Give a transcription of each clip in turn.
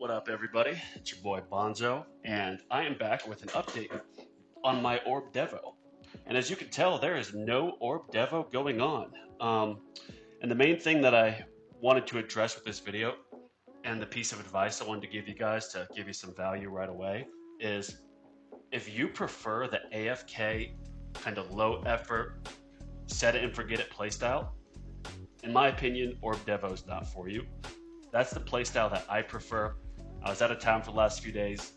What up, everybody? It's your boy Bonzo, and I am back with an update on my Orb Devo. And as you can tell, there is no Orb Devo going on. And the main thing that I wanted to address with this video, and the piece of advice I wanted to give you guys to give you some value right away, is if you prefer the AFK kind of low effort, set it and forget it playstyle, in my opinion, Orb Devo is not for you. That's the playstyle that I prefer. I was out of town for the last few days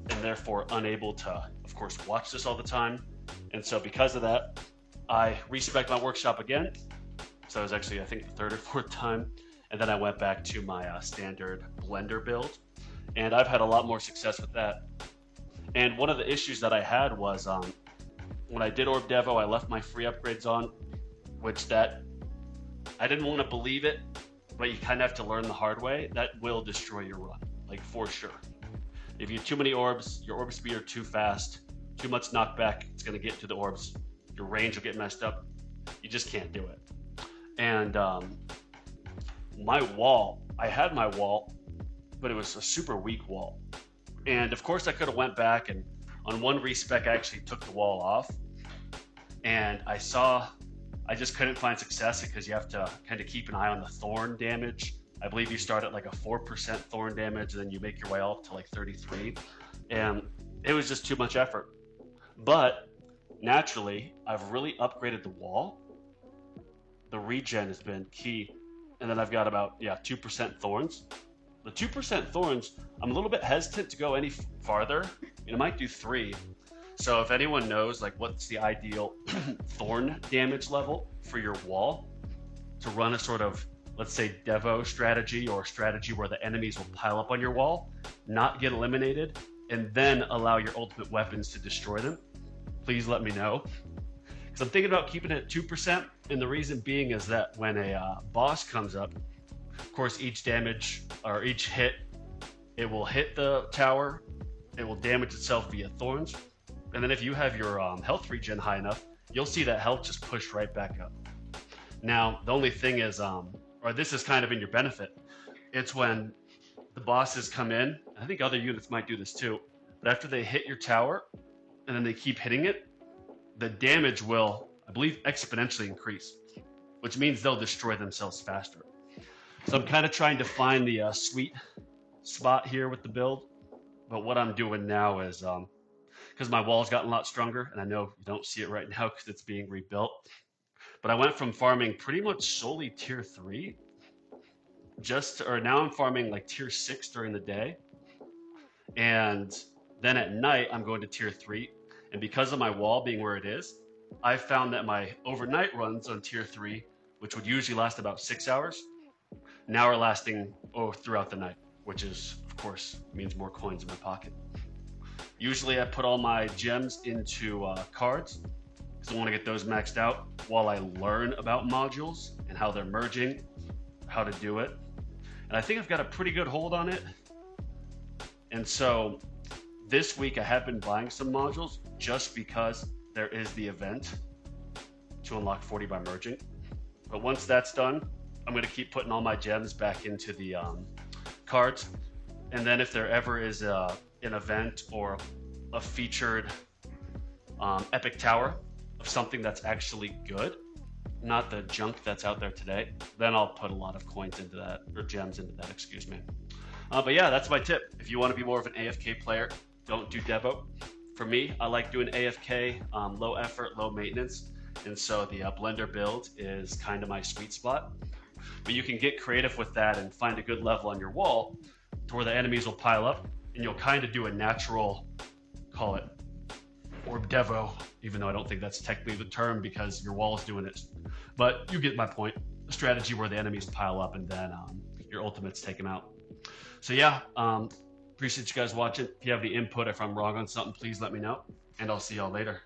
and therefore unable to, of course, watch this all the time. And so because of that, I respec my workshop again. So it was actually, I think, the third or fourth time. And then I went back to my standard blender build. And I've had a lot more success with that. And one of the issues that I had was when I did Orb Devo, I left my free upgrades on, which that I didn't want to believe it, but you kind of have to learn the hard way. That will destroy your run, like for sure. If you have too many orbs, your orb speed are too fast, too much knockback, it's going to get to the orbs. Your range will get messed up. You just can't do it. And my wall, I had my wall, but it was a super weak wall. And of course I could have went back and on one respec I actually took the wall off, and I just couldn't find success because you have to kind of keep an eye on the Thorn Damage. I believe you start at like a 4% Thorn Damage, and then you make your way up to like 33. And it was just too much effort. But naturally, I've really upgraded the wall. The regen has been key. And then I've got about, 2% Thorns. The 2% Thorns, I'm a little bit hesitant to go any farther. I might do 3. So if anyone knows like what's the ideal Thorn damage level for your wall to run a sort of, let's say, Devo strategy, or strategy where the enemies will pile up on your wall, not get eliminated, and then allow your ultimate weapons to destroy them, please let me know. Because I'm thinking about keeping it at 2%, and the reason being is that when a boss comes up, of course each damage or each hit, it will hit the tower, it will damage itself via thorns. And then if you have your health regen high enough, you'll see that health just push right back up. Now, the only thing is, or this is kind of in your benefit, it's when the bosses come in, I think other units might do this too, but after they hit your tower and then they keep hitting it, the damage will, I believe, exponentially increase, which means they'll destroy themselves faster. So I'm kind of trying to find the sweet spot here with the build, but what I'm doing now is, because my wall's gotten a lot stronger, and I know you don't see it right now because it's being rebuilt, but I went from farming pretty much solely tier 3, now I'm farming like tier 6 during the day, and then at night I'm going to tier 3, and because of my wall being where it is, I found that my overnight runs on tier 3, which would usually last about 6 hours, now are lasting throughout the night, which is, of course, means more coins in my pocket. Usually I put all my gems into cards because I want to get those maxed out while I learn about modules and how they're merging, how to do it. And I think I've got a pretty good hold on it. And so this week I have been buying some modules just because there is the event to unlock 40 by merging. But once that's done, I'm going to keep putting all my gems back into the cards. And then if there ever is an event or a featured epic tower of something that's actually good, not the junk that's out there today, then I'll put a lot of coins into that, or gems into that, excuse me. But yeah, that's my tip. If you want to be more of an AFK player, don't do Devo. For me, I like doing AFK, low effort, low maintenance, and so the blender build is kind of my sweet spot. But you can get creative with that and find a good level on your wall to where the enemies will pile up, and you'll kind of do a natural, call it Orb Devo, even though I don't think that's technically the term because your wall is doing it. But you get my point. A strategy where the enemies pile up and then your ultimates take them out. So yeah, appreciate you guys watching. If you have any input, if I'm wrong on something, please let me know, and I'll see y'all later.